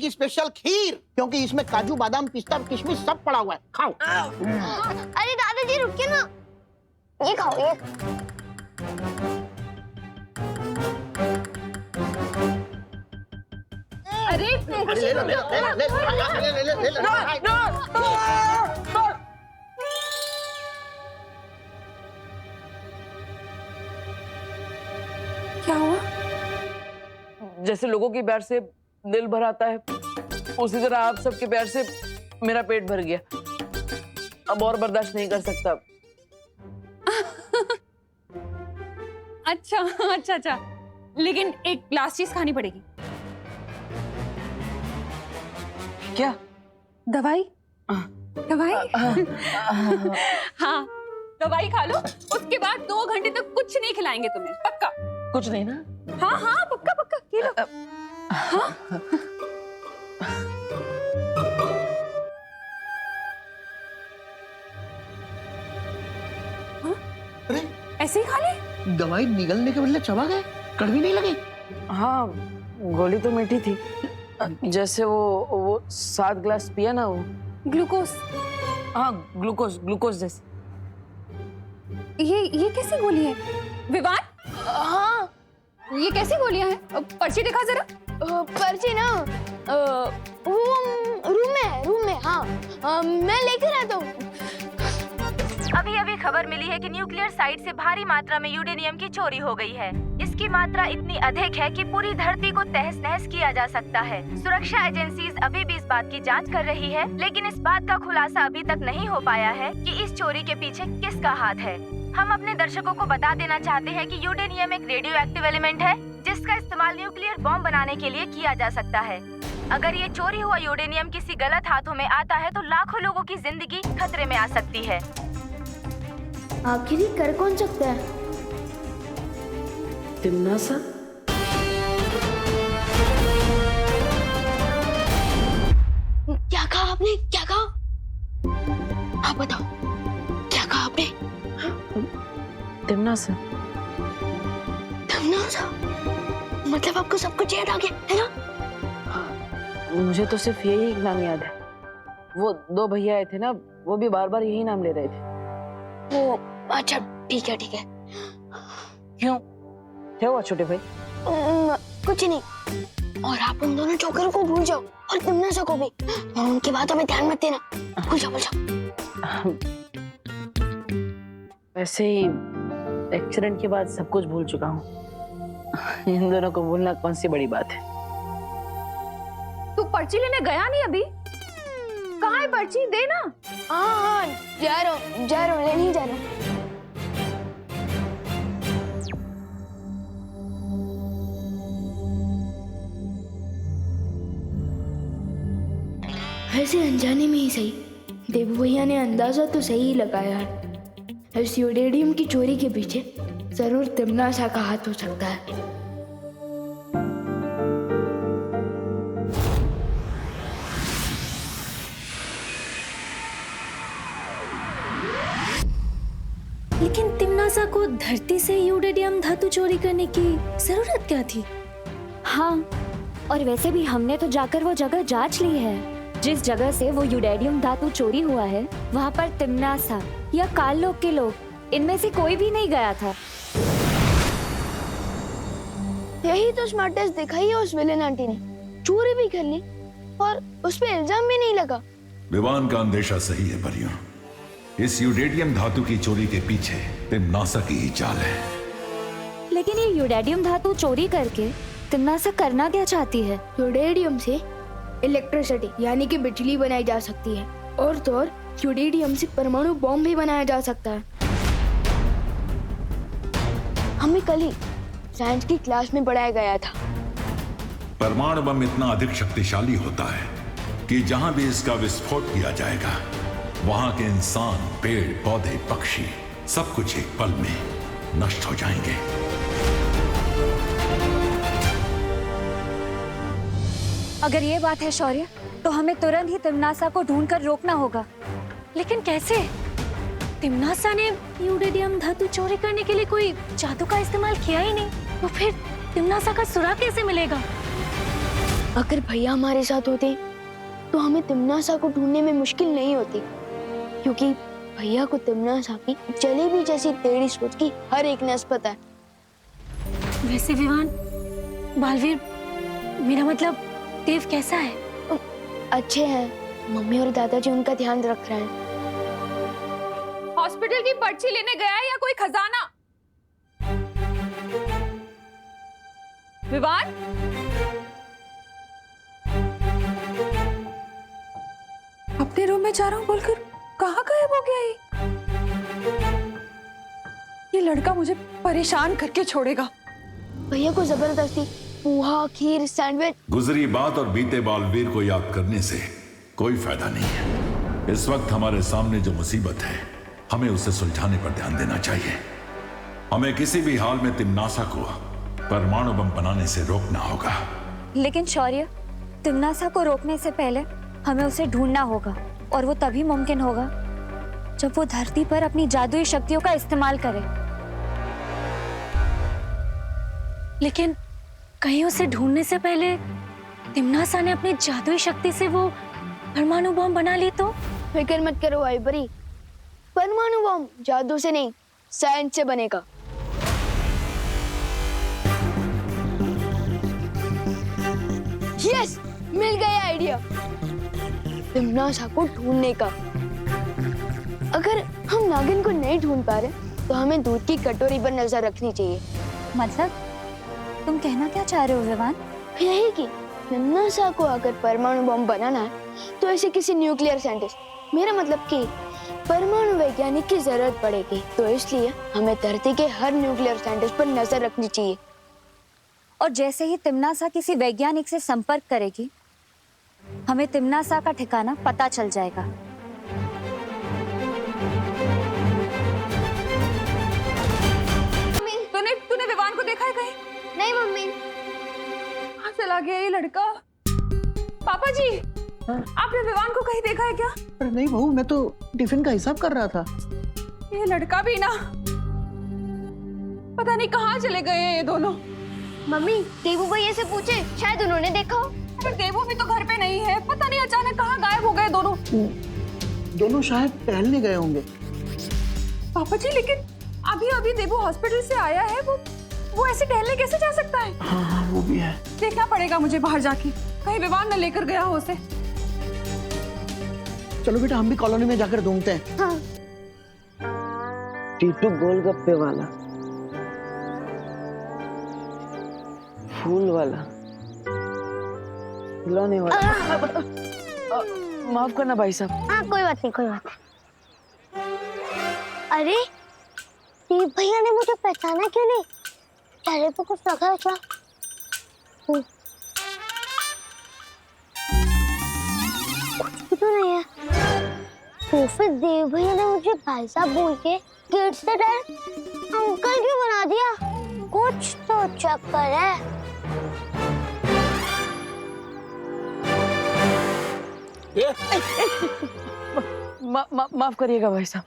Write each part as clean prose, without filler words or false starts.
की स्पेशल खीर, क्योंकि इसमें काजू बादाम पिस्ता किशमिश सब पड़ा हुआ है। खाओ। अरे दादाजी रुकिए ना, ये खाओ ये। अरे ले लो, ले लो, ले लो, ले लो, ले लो। क्या हुआ? जैसे लोगों के प्यार से दिल भर आता है, उसी तरह आप सबके प्यार से मेरा पेट भर गया। अब और बर्दाश्त नहीं कर सकता। अच्छा अच्छा अच्छा, लेकिन एक लास्ट चीज खानी पड़ेगी। क्या? दवाई? दवाई? हाँ, दवाई खा लो, उसके बाद 2 घंटे तक कुछ नहीं खिलाएंगे तुम्हें, पक्का? कुछ नहीं ना? हाँ हाँ पक्का पक्का, ये लो। हाँ? अरे ऐसे ही खा ले? दवाई निगलने के बदले चबा गए, कड़वी नहीं लगी? हाँ, गोली तो मीठी थी। जैसे वो 7 ग्लास पिया ना वो। ग्लूकोज? हाँ, ग्लूकोज जैसे। ये कैसी गोली है विवान? हाँ ये कैसी गोलियां हैं? पर्ची दिखा जरा। पर्ची ना वो रूम में हाँ मैं लेकर आता हूँ। अभी खबर मिली है कि न्यूक्लियर साइट से भारी मात्रा में यूरेनियम की चोरी हो गई है। इसकी मात्रा इतनी अधिक है कि पूरी धरती को तहस नहस किया जा सकता है। सुरक्षा एजेंसीज अभी भी इस बात की जांच कर रही है, लेकिन इस बात का खुलासा अभी तक नहीं हो पाया है कि इस चोरी के पीछे किसका हाथ है। हम अपने दर्शकों को बता देना चाहते हैं कि यूरेनियम एक रेडियो एक्टिव एलिमेंट है, जिसका इस्तेमाल न्यूक्लियर बॉम्ब बनाने के लिए किया जा सकता है। अगर ये चोरी हुआ यूरेनियम किसी गलत हाथों में आता है तो लाखों लोगों की जिंदगी खतरे में आ सकती है। आखिर कर कौन सकता है? तिम्नासा? क्या कहा आपने? क्या कहा? आप बताओ, क्या कहा आपने? तिम्नासा? तिम्नासा? मतलब आपको सब कुछ याद आ गया है ना? मुझे तो सिर्फ यही एक नाम याद है। वो 2 भैया आए थे ना, वो भी बार बार यही नाम ले रहे थे। वो अच्छा ठीक है ठीक है। क्यों? क्या हुआ छोटे भाई? कुछ नहीं। और आप उन दोनों जोकरों को भूल जाओ और तिम्नासा को भी, और उनकी बातों में ध्यान मत देना। भूल जाओ। वैसे ही एक्सीडेंट के बाद सब कुछ भूल चुका हूँ। इन दोनों को भूलना कौन सी बड़ी बात है। तू पर्ची लेने गया नहीं अभी? कहाँ है पर्ची? दे ना। हाँ जा रहा हूँ लेने ही जा रहा हूँ। ऐसे अनजाने में ही सही, देवू भैया ने अंदाजा तो सही ही लगाया है। इस यूरेनियम की चोरी के पीछे जरूर तिम्नासा का हाथ हो सकता है। लेकिन तिम्नासा को धरती से यूरेनियम धातु चोरी करने की जरूरत क्या थी? हाँ, और वैसे भी हमने तो जाकर वो जगह जांच ली है। जिस जगह से वो यूरेनियम धातु चोरी हुआ है, वहाँ पर तिम्नासा या काललोक के लोग, इनमें से कोई भी नहीं गया था। यही तो स्मार्टेस्ट दिखाई है उस विलेन आंटी ने। चोरी भी कर ली और उस पे इल्जाम भी नहीं लगा। विवान का अंदेशा सही है परियों। इस यूरेनियम धातु की चोरी के पीछे तिम्नासा की ही चाल है। लेकिन ये यूरेनियम धातु चोरी करके तिम्नासा करना क्या चाहती है? यूरेनियम से इलेक्ट्रिसिटी यानी कि बिजली बनाई जा सकती है, और तो और यूरेनियम से परमाणु बॉम्ब भी बनाया जा सकता है। हमें कल ही साइंस की क्लास में पढ़ाया गया था। परमाणु बम इतना अधिक शक्तिशाली होता है कि जहां भी इसका विस्फोट किया जाएगा, वहां के इंसान, पेड़ पौधे, पक्षी सब कुछ एक पल में नष्ट हो जाएंगे। अगर ये बात है शौर्य, तो हमें तुरंत ही तिम्नासा को ढूंढकर रोकना होगा। लेकिन कैसे? तिम्नासा ने यूरेनियम धातु चोरी करने के लिए कोई जादू का इस्तेमाल किया ही नहीं, तो फिर तिम्नासा का सुराग कैसे मिलेगा? अगर भैया हमारे साथ होते तो हमें तिमनासा को ढूंढने में मुश्किल नहीं होती, क्योंकि भैया को तिमनासा की जलेबी जैसी टेढ़ी सोच की हर एक नस पता है। वैसे विवान, बालवीर, मेरा मतलब देव कैसा है? अच्छे हैं, मम्मी और दादाजी उनका ध्यान रख रहे हैं। हॉस्पिटल की पर्ची लेने गया है या कोई खजाना? विवान, अपने रूम में जा रहा हूँ बोलकर कहाँ गायब हो गया ये लड़का मुझे परेशान करके छोड़ेगा। भैया को जबरदस्ती पोहा, खीर, सैंडविच। गुजरी बात और बीते बालवीर को याद करने से कोई फायदा नहीं है। इस वक्त हमारे सामने जो मुसीबत है, हमें उसे सुलझाने पर ध्यान देना चाहिए। हमें किसी भी हाल में तिमनासा को परमाणु बम बनाने से रोकना होगा। लेकिन शौर्य, तिमनासा को रोकने से पहले हमें उसे ढूंढना होगा, और वो तभी मुमकिन होगा जब वो धरती पर अपनी जादुई शक्तियों का इस्तेमाल करे। लेकिन कहीं उसे ढूंढने से पहले तिमनासा ने अपनी जादुई शक्ति से वो परमाणु बम बना ली तो? फिक्र मत करो भाई बरी, परमाणु बम जादू से नहीं, साइंस से बनेगा। यस, मिल गया आइडिया तिमनासा को ढूंढने का। अगर हम नागिन को नहीं ढूंढ पा रहे तो हमें दूध की कटोरी पर नजर रखनी चाहिए। मतलब तुम कहना क्या चाह रहे हो विवान? यही कि तिमनासा को अगर परमाणु बम बनाना है तो ऐसे किसी न्यूक्लियर साइंटिस्ट, मेरा मतलब कि परमाणु वैज्ञानिक की जरूरत पड़ेगी। तो इसलिए हमें धरती के हर न्यूक्लियर साइंटिस्ट पर नजर रखनी चाहिए। और जैसे ही तिमनासा किसी वैज्ञानिक से संपर्क करेगी, हमें तिमनासा का ठिकाना पता चल जाएगा। तूने विवान को देखा है कहीं? नहीं मम्मी। कहाँ चला गया ये लड़का? पापा जी, आपने विवान को कहीं देखा है क्या? अरे नहीं बहू, मैं तो टिफिन का हिसाब कर रहा था। ये लड़का भी ना, पता नहीं कहाँ चले गए हैं ये दोनों। मम्मी, देवू भैया से पूछे, शायद उन्होंने देखा हो। पर देवू भी तो घर पे नहीं है, पता नहीं अचानक कहाँ गायब हो गए दोनों। दोनों शायद टहलने गए होंगे। पापा जी, लेकिन अभी अभी देवू हॉस्पिटल से आया है, वो ऐसे टहलने कैसे जा सकता है? हाँ, वो भी है। देखना पड़ेगा मुझे बाहर जाके, कहीं विवान न लेकर गया हो उसे। चलो बेटा, हम भी कॉलोनी में जाकर ढूंढते हैं। हाँ। टीटू गोलगप्पे वाला, फूल वाला, खिलौने वाला। माफ करना भाई साहब। हाँ, कोई बात नहीं, कोई बात नहीं। अरे देव भैया ने मुझे पहचाना क्यों नहीं? चेहरे पे कुछ लगा है क्या? कुछ तो नहीं है। तो फिर देव भैया ने मुझे भाई साहब बोल के गेट से डायरेक्ट अंकल क्यों बना दिया? कुछ तो चक्कर है। माफ करिएगा भाई साहब।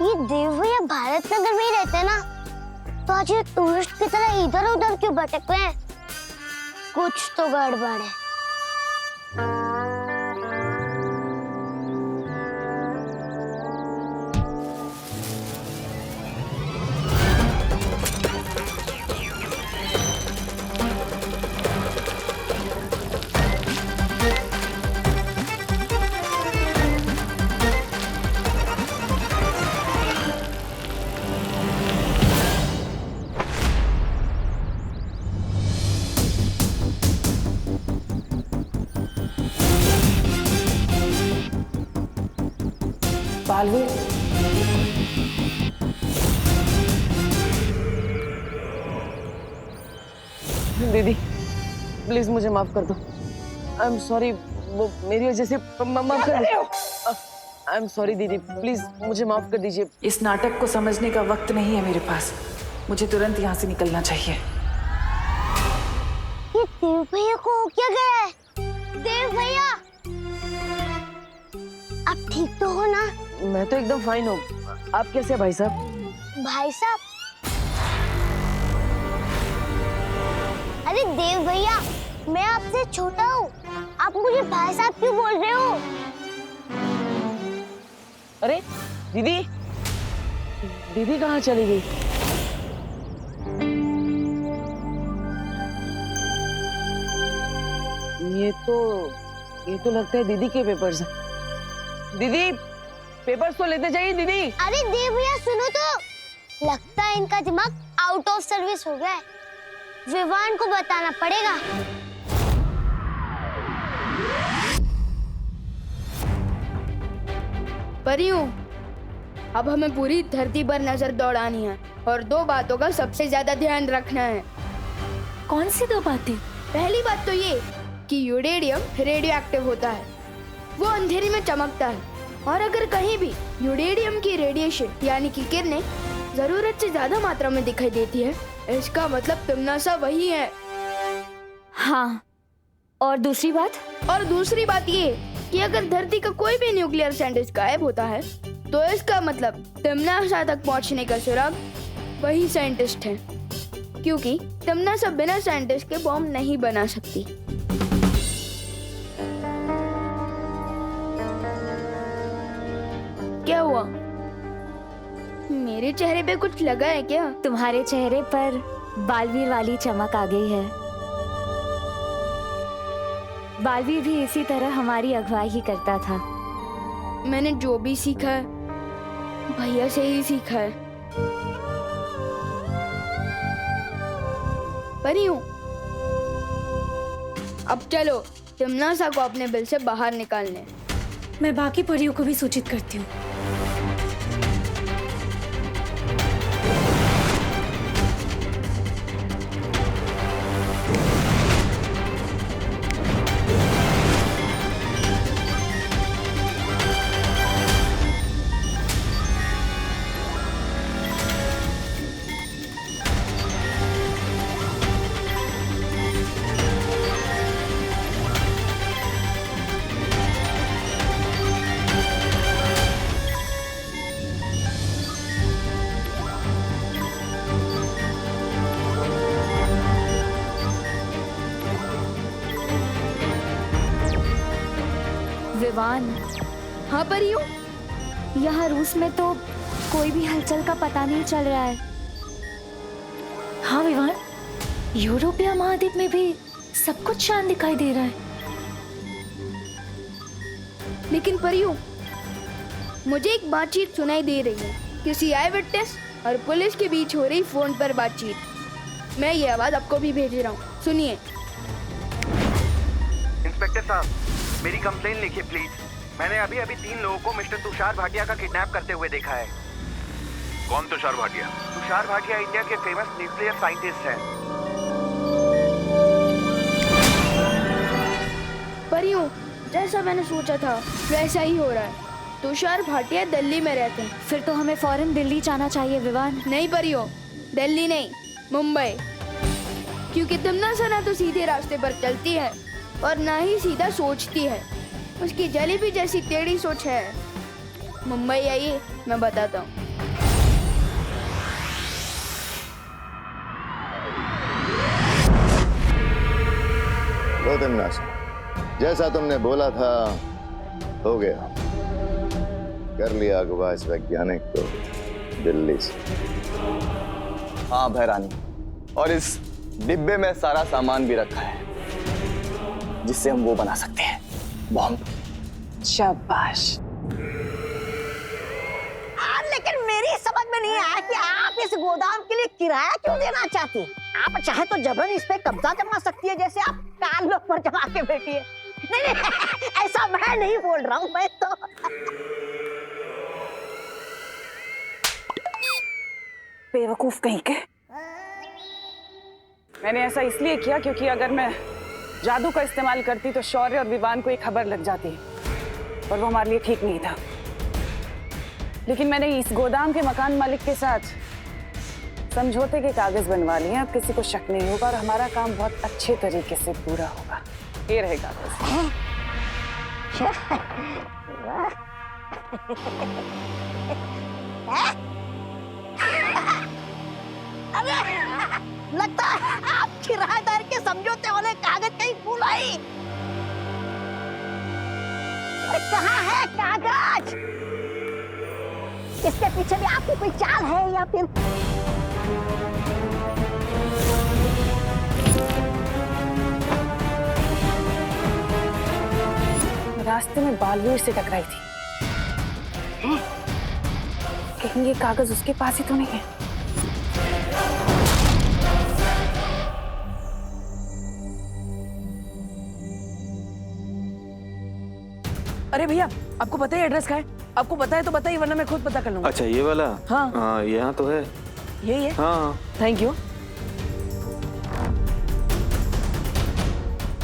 ये देव भैया भारत नगर में ही रहते हैं ना, तो आज ये टूरिस्ट की तरह इधर उधर क्यों भटक रहे हैं? कुछ तो गड़बड़ है। बालवीर, दीदी प्लीज मुझे माफ कर दो। आई एम सॉरी, वो मेरी वजह से माफ कर दो। आई एम सॉरी दीदी, प्लीज मुझे माफ कर दीजिए। इस नाटक को समझने का वक्त नहीं है मेरे पास, मुझे तुरंत यहाँ से निकलना चाहिए। ये देव भैया को हो क्या गया है? देव भैया, आप ठीक तो हो ना? मैं तो एकदम फाइन हूँ, आप कैसे हैं भाई साहब? भाई साहब, अरे देव भैया, मैं आपसे छोटा हूँ, आप मुझे भाई साहब क्यों बोल रहे हो? अरे दीदी, दीदी कहाँ चली गई? ये तो लगता है दीदी के पेपर्स हैं। दीदी, पेपर्स तो लेते जाइए दीदी। अरे देव भैया सुनो तो, लगता है इनका दिमाग आउट ऑफ सर्विस हो गया है। विवान को बताना पड़ेगा। परियों, अब हमें पूरी धरती पर नजर दौड़ानी है और 2 बातों का सबसे ज्यादा ध्यान रखना है। कौन सी 2 बातें? पहली बात तो ये कि यूरेडियम रेडियो एक्टिव होता है, वो अंधेरे में चमकता है, और अगर कहीं भी यूरेडियम की रेडिएशन यानी कि किरणें जरूरत से ज्यादा मात्रा में दिखाई देती है, इसका मतलब तिम्नासा वही है। हाँ, और दूसरी बात? और दूसरी बात ये कि अगर धरती का कोई भी न्यूक्लियर साइंटिस्ट गायब होता है, तो इसका मतलब तिम्नासा तक पहुंचने का सुराग वही साइंटिस्ट है, क्योंकि तिम्नासा बिना साइंटिस्ट के बॉम्ब नहीं बना सकती। क्या हुआ? मेरे चेहरे पे कुछ लगा है क्या? तुम्हारे चेहरे पर बालवीर वाली चमक आ गई है। बालवीर भी इसी तरह हमारी अगुवाई ही करता था। मैंने जो भी सीखा है भैया से ही सीखा है। परियों, अब चलो तिम्नासा को अपने बिल से बाहर निकालने। मैं बाकी परियों को भी सूचित करती हूँ। विवान, हाँ परियों, यहाँ रूस में तो कोई भी हलचल का पता नहीं चल रहा है। हाँ विवान, यूरोपीय महाद्वीप में भी सब कुछ शांत दिखाई दे रहा है। लेकिन परियों, मुझे एक बातचीत सुनाई दे रही है, किसी आई विटनेस और पुलिस के बीच हो रही फोन पर बातचीत। मैं ये आवाज आपको भी भेज रहा हूँ, सुनिए। इंस्पेक्टर साहब, मेरी कंप्लेन लिखिए प्लीज। मैंने अभी 3 लोगों को मिस्टर तुषार भाटिया का किडनैप करते हुए देखा है। कौन तुषार भाटिया? तुषार भाटिया इंडिया के फेमस न्यूक्लियर साइंटिस्ट हैं। परियों, जैसा मैंने सोचा था वैसा ही हो रहा है। तुषार भाटिया दिल्ली में रहते हैं। फिर तो हमें फौरन दिल्ली जाना चाहिए विवान। नहीं परियों, दिल्ली नहीं, मुंबई, क्योंकि तिम्नासा ना तो सीधे रास्ते पर चलती है और ना ही सीधा सोचती है। उसकी जलेबी जैसी टेढ़ी सोच है। मुंबई आइए, मैं बताता हूँ। लो तिम्नासा, जैसा तुमने बोला था हो गया। कर लिया अगवा इस वैज्ञानिक को दिल्ली से। हाँ भैरानी, और इस डिब्बे में सारा सामान भी रखा है जिससे हम वो बना सकते हैं, बॉम्ब। शाबाश। लेकिन मेरी समझ में नहीं आया कि आप इस गोदाम के लिए किराया क्यों देना चाहती हैं? आप चाहे तो जबरन इस पे कब्जा जमा सकती है, जैसे आप कान लोग पर जमा के बैठी है। नहीं, ऐसा मैं नहीं बोल रहा हूँ, मैं तो बेवकूफ कहीं के। मैंने ऐसा इसलिए किया क्योंकि अगर मैं जादू का इस्तेमाल करती तो शौर्य और विवान को एक खबर लग जाती, और वो हमारे लिए ठीक नहीं था। लेकिन मैंने इस गोदाम के मकान मालिक के साथ समझौते के कागज बनवा लिए। अब किसी को शक नहीं होगा और हमारा काम बहुत अच्छे तरीके से पूरा होगा। ये रहे कागज। लगता है आप किराएदार के भाई? अरे कहाँ है कागज? इसके पीछे भी आपकी कोई चाल है या फिर? रास्ते में बालवीर से टकराई थी। कहीं ये कागज उसके पास ही तो नहीं है? अरे भैया, आपको पता है एड्रेस का है? आपको पता है तो बताइए, वरना मैं खुद पता कर लूंगा। अच्छा ये वाला? हाँ यहाँ तो है। यही है? हाँ थैंक यू।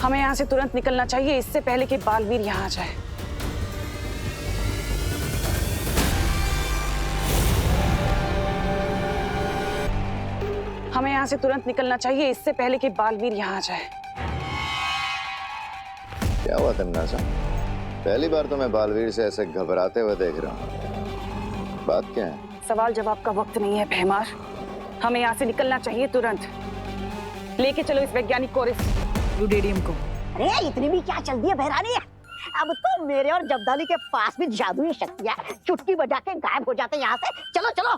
हमें यहाँ से तुरंत निकलना चाहिए, इससे पहले कि बालवीर यहाँ आ जाए। हमें यहाँ से तुरंत निकलना चाहिए, इससे पहले कि बालवीर यहाँ आ जाए। क्या हुआ तमन्ना? पहली बार तो मैं बालवीर से ऐसे घबराते हुए देख रहा हूँ। बात क्या है? सवाल जवाब का वक्त नहीं है भैमार। हमें यहाँ से निकलना चाहिए तुरंत। लेके चलो इस वैज्ञानिक को, इस यूडेडियम को। अरे इतनी भी क्या चल दी है बहरानी? अब तो मेरे और जब्दाली के पास भी जादुई शक्तियां चुटकी बजा के गायब हो जाते हैं यहाँ से। चलो चलो।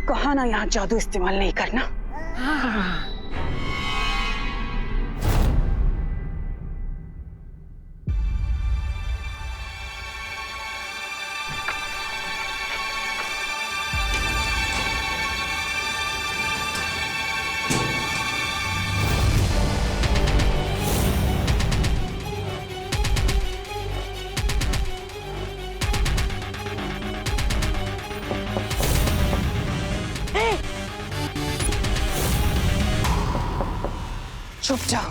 कहा ना यहाँ जादू इस्तेमाल नहीं करना। चुप जाओ।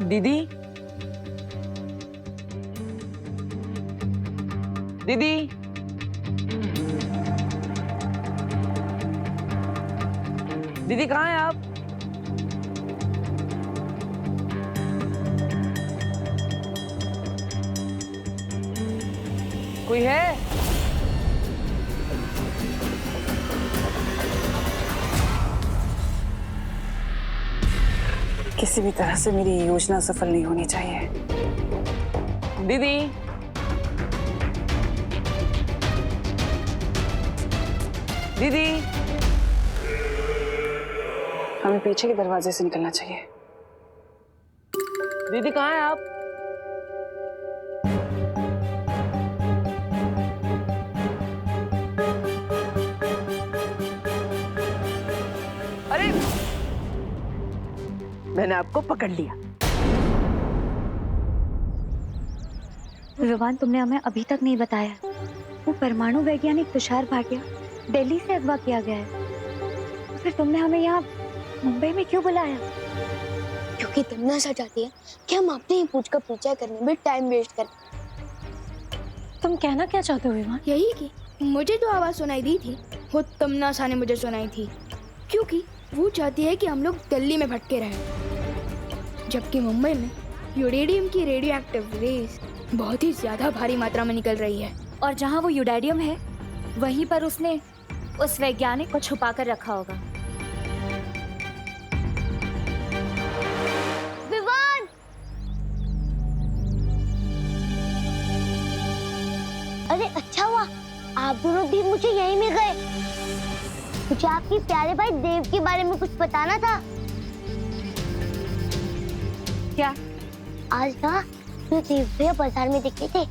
दीदी, दीदी, दीदी कहाँ हैं आप? कोई है? किसी भी तरह से मेरी योजना सफल नहीं होनी चाहिए। दीदी, दीदी, हमें पीछे के दरवाजे से निकलना चाहिए। दीदी कहाँ हैं आप? अरे, मैंने आपको पकड़ लिया। विवान, तुमने हमें अभी तक नहीं बताया, वो परमाणु वैज्ञानिक तुषार भाटिया दिल्ली से अगवा किया गया है। फिर तुमने हमें यहाँ मुंबई में क्यों बुलाया? क्योंकि तमन्ना चाहती है कि हम अपने ही पूछ कर पीछा करने में टाइम वेस्ट करें। तुम कहना क्या चाहते हो विवान? यही कि मुझे जो आवाज सुनाई दी थी वो तमन्ना ने मुझे सुनाई थी, क्योंकि वो चाहती है कि हम लोग दिल्ली में भटके रहें, जबकि मुंबई में यूरेडियम की रेडियो एक्टिव रेस बहुत ही ज्यादा भारी मात्रा में निकल रही है। और जहाँ वो यूरेडियम है वहीं पर उसने उस वैज्ञानिक को छुपा कर रखा होगा। विवान! अरे अच्छा हुआ आप दोनों भी मुझे यहीं मिल गए। मुझे आपके प्यारे भाई देव के बारे में कुछ बताना था। क्या? आज ना जो देव भैया बाजार में दिखे थे,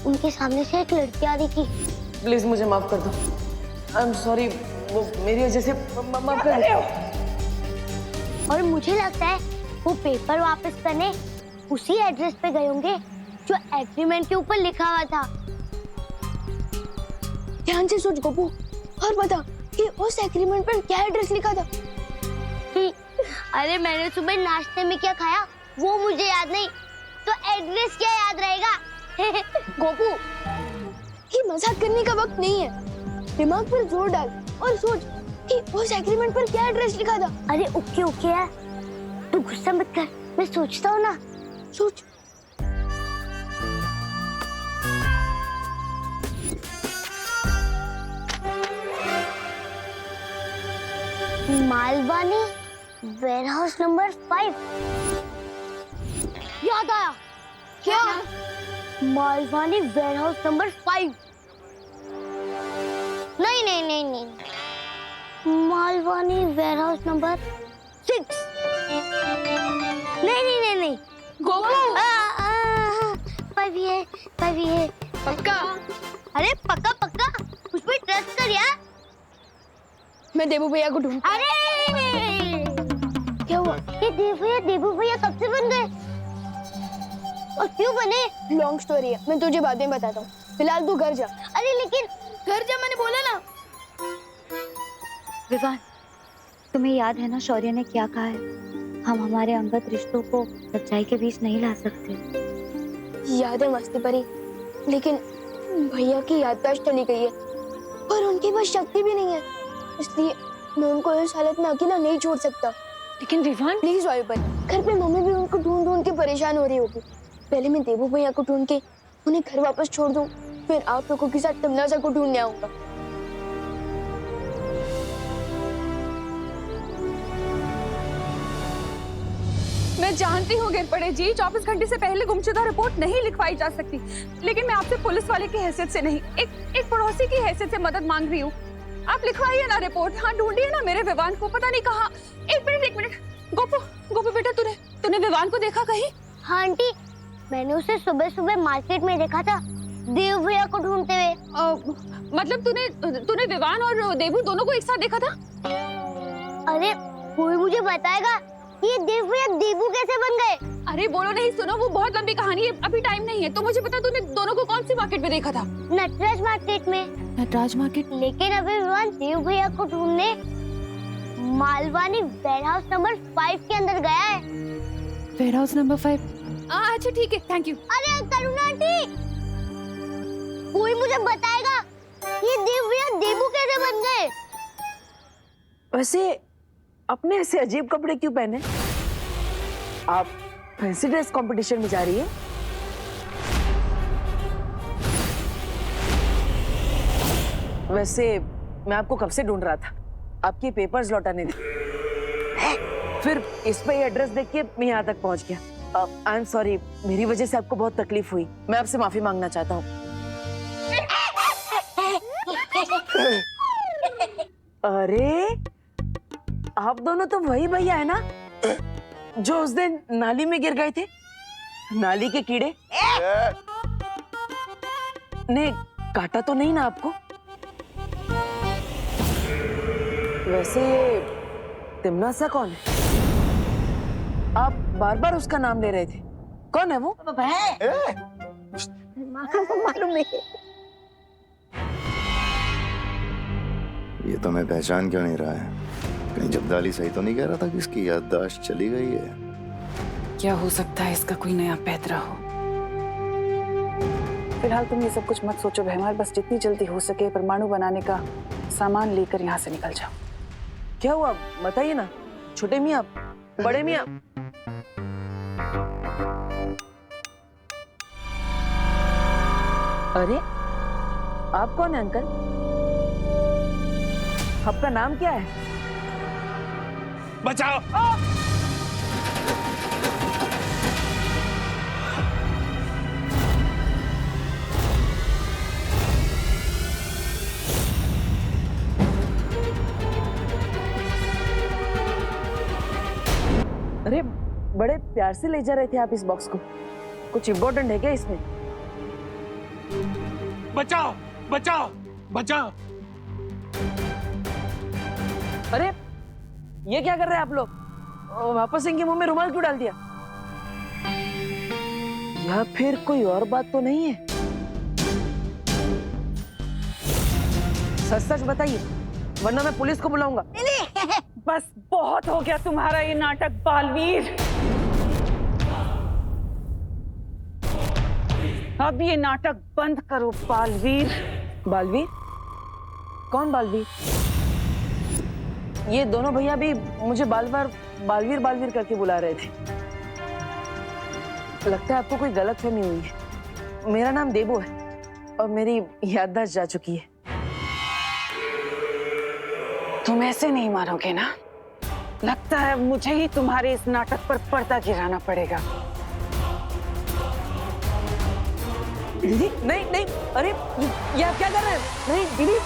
उनके सामने से एक लड़की आ रही थी। प्लीज मुझे माफ कर दो। आई एम सॉरी, वो मेरी वजह से माफ कर दो। और मुझे लगता है वो पेपर वापस करने उसी एड्रेस पे गए होंगे जो एग्रीमेंट के ऊपर लिखा हुआ था। ध्यान से सोच गोपू और बता कि उस एग्रीमेंट पर क्या एड्रेस लिखा था। अरे मैंने सुबह नाश्ते में क्या खाया वो मुझे याद नहीं, तो एड्रेस क्या याद रहेगा। गोपू, ये मजाक करने का वक्त नहीं है। दिमाग पर जोर डाल और सोच कि उस एग्रीमेंट पर क्या एड्रेस लिखा था। अरे ओके ओके यार, तू गुस्सा मत कर, मैं सोचता हूँ ना। सोच। Malvani warehouse number 5। याद आया। क्या? Malvani warehouse number 5। नहीं नहीं नहीं नहीं, मालवानी वेयरहाउस नंबर 6। नहीं नहीं नहीं नहीं, गोपू 5 ये पक्का? अरे पक्का पक्का, उस पर ट्रस्ट कर यार। मैं देबू भैया को ढूंढ। अरे क्या हुआ? ये देबू भैया कब से बन गए और क्यों बने? लॉन्ग स्टोरी है, मैं तुझे बाद में बताता हूँ। फिलहाल तू घर जा। अरे लेकिन घर जा, मैंने बोला ना। विवान, तुम्हें याद है ना शौर्य ने क्या कहा है? हम हमारे अंगत रिश्तों को सच्चाई के बीच नहीं ला सकते। याद है मस्ती परी, लेकिन भैया की याददाश्त चली गई है और उनके पास शक्ति भी नहीं है, इसलिए मैं उनको इस हालत में अकेला नहीं छोड़ सकता। लेकिन विवान, प्लीज वायुपरी, घर पे मम्मी भी उनको ढूंढ ढूंढ के परेशान हो रही होगी। पहले मैं देबू भैया को ढूंढ के उन्हें घर वापस छोड़ दूं, फिर आप लोगों के साथ तमन्ना को ढूंढने आऊंगा। मैं जानती हूँ गिरपड़े जी, 24 घंटे से पहले गुमशुदा रिपोर्ट नहीं लिखवाई जा सकती, लेकिन मैं आपसे पुलिस वाले की हैसियत से नहीं, एक पड़ोसी की हैसियत से मदद मांग रही हूँ। आप लिखवाइए ना रिपोर्ट। हाँ, ढूंढिए ना मेरे विवान को, पता नहीं कहाँ। एक मिनट गोपू बेटा, तूने विवान को देखा कहीं? हाँ आंटी, मैंने उसे सुबह सुबह मार्केट में देखा था, देव भैया को ढूंढते हुए। मतलब तूने विवान और देबू दोनों को एक साथ देखा था? अरे कोई मुझे बताएगा ये देव भैया देबू कैसे बन गए? अरे बोलो नहीं, सुनो, वो बहुत लंबी कहानी है, अभी टाइम नहीं है। तो मुझे बता, तूने दोनों को कौन सी मार्केट में देखा था? नटराज मार्केट में। नटराज मार्केट? लेकिन अभी विवान देव भैया को ढूंढने मालवानी वेयरहाउस नंबर 5 के अंदर गया है। Warehouse number 5? अच्छा ठीक है, थैंक यू। अरे करुणा आंटी, कोई मुझे बताएगा ये देव भैया देबू कैसे बन गए? वैसे अपने ऐसे अजीब कपड़े क्यों पहने? आप फैंसी ड्रेस कंपटीशन में जा रही है? वैसे मैं आपको कब से ढूंढ रहा था, आपके पेपर्स लौटाने थे। फिर इस पे एड्रेस देख के मैं यहाँ तक पहुँच गया। आई एम सॉरी, मेरी वजह से आपको बहुत तकलीफ हुई, मैं आपसे माफी मांगना चाहता हूँ। अरे आप दोनों तो वही भैया है ना जो उस दिन नाली में गिर गए थे? नाली के कीड़े ने काटा तो नहीं ना आपको? वैसे ये तिमना सा कौन है? आप बार बार उसका नाम ले रहे थे, कौन है वो? मालूम नहीं। ये तो मैं पहचान क्यों नहीं रहा है? कहीं जब्दाली सही तो नहीं कह रहा था कि इसकी याददाश्त चली गई है? क्या हो सकता है इसका कोई नया पैतरा हो। फिलहाल तुम ये सब कुछ मत सोचो बहमार, बस जितनी जल्दी हो सके परमाणु बनाने का सामान लेकर यहाँ से निकल जाओ। क्या हुआ बताइए ना, छोटे मियाँ, बड़े मियाँ? अरे आप कौन है अंकल? आपका नाम क्या है? बचाओ! अरे बड़े प्यार से ले जा रहे थे आप इस बॉक्स को, कुछ इम्पोर्टेंट है क्या इसमें? बचाओ! बचाओ! बचाओ! अरे ये क्या कर रहे हैं आप लोग? वापस इनके मुंह में रुमाल क्यों डाल दिया? या फिर कोई और बात तो नहीं है? सच सच बताइए, वरना मैं पुलिस को बुलाऊंगा। बस बहुत हो गया तुम्हारा ये नाटक बालवीर। अब ये नाटक बंद करो बालवीर। बालवीर? कौन बालवीर? ये दोनों भैया भी मुझे बालवीर करके बुला रहे थे। लगता है आपको कोई गलतफहमी हुई है। मेरा नाम देबू है और मेरी याददाश्त जा चुकी है। तुम ऐसे नहीं मारोगे ना? लगता है मुझे ही तुम्हारे इस नाटक पर पर्दा गिराना पड़ेगा। दीदी नहीं नहीं, अरे ये आप क्या कर रहे हैं? नहीं दीदी।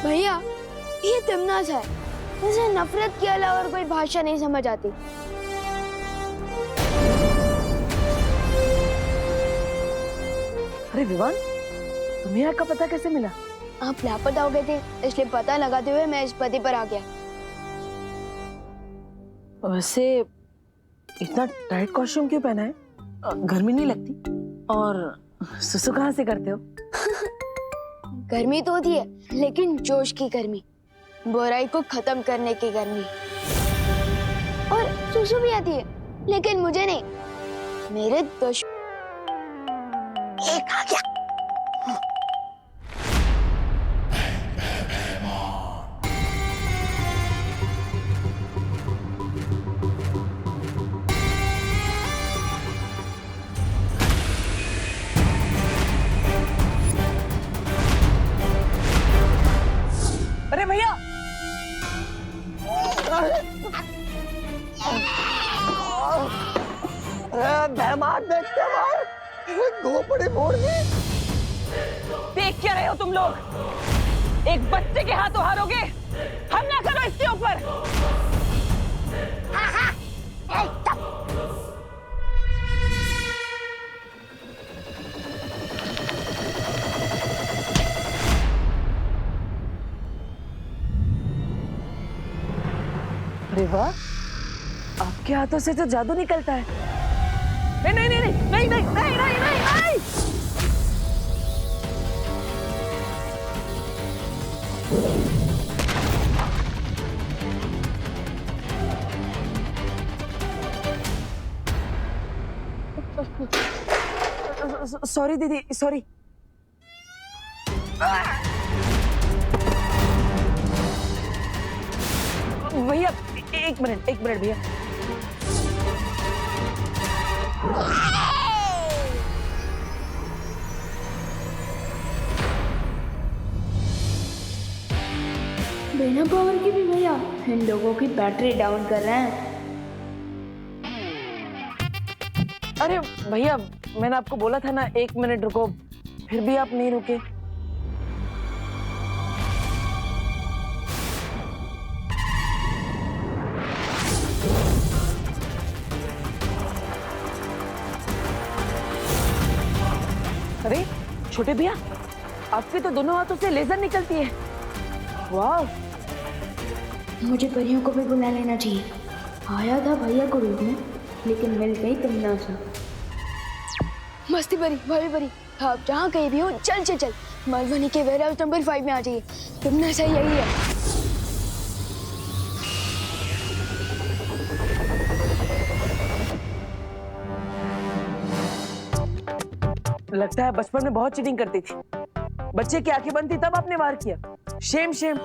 भैया ये तिमनास है, मुझे नफरत के अलावा और कोई भाषा नहीं समझ आती। अरे विवान, तुम्हें यहाँ का पता कैसे मिला? आप लापता हो गए थे, इसलिए पता लगाते हुए मैं इस पति पर आ गया। वैसे इतना टाइट कॉस्ट्यूम क्यों पहना है? गर्मी नहीं लगती? और सुसु कहाँ से करते हो? गर्मी तो होती है, लेकिन जोश की गर्मी, बुराई को खत्म करने की गर्मी। और सुसु भी आती है, लेकिन मुझे नहीं, मेरे दुश्मन। एक आ गया। अरे भैया, मेहमान देखते मार, घोपड़ी फोड़ दी। देख क्या रहे हो तुम लोग? एक बच्चे के हाथों हारोगे? हमला करो इसके ऊपर। अरे वाह, आपके हाथों से तो जादू निकलता है। नहीं नहीं नहीं नहीं नहीं नहीं नहीं नहीं नहीं। सॉरी दीदी, सॉरी। भैया एक मिनट भैया। बिना पावर की भी भैया इन लोगों की बैटरी डाउन कर रहे हैं। अरे भैया, मैंने आपको बोला था ना 1 मिनट रुको, फिर भी आप नहीं रुके। अरे छोटे भैया, आपके तो दोनों हाथों से लेजर निकलती है। वाह, मुझे परियों को भी बुला लेना चाहिए। आया था भैया को रोकने, लेकिन मिल गई तिमनासा। मस्ती परी, भाभी परी, आप जहाँ कहीं भी हो चल चल चल मधुबनी के वेयर हाउस नंबर 5 में आ जाइए। तिमनासा यही है। लगता है बचपन में बहुत चीटिंग करती थी। बच्चे की आंखें बंद थी तब आपने वार किया। Shem Shem.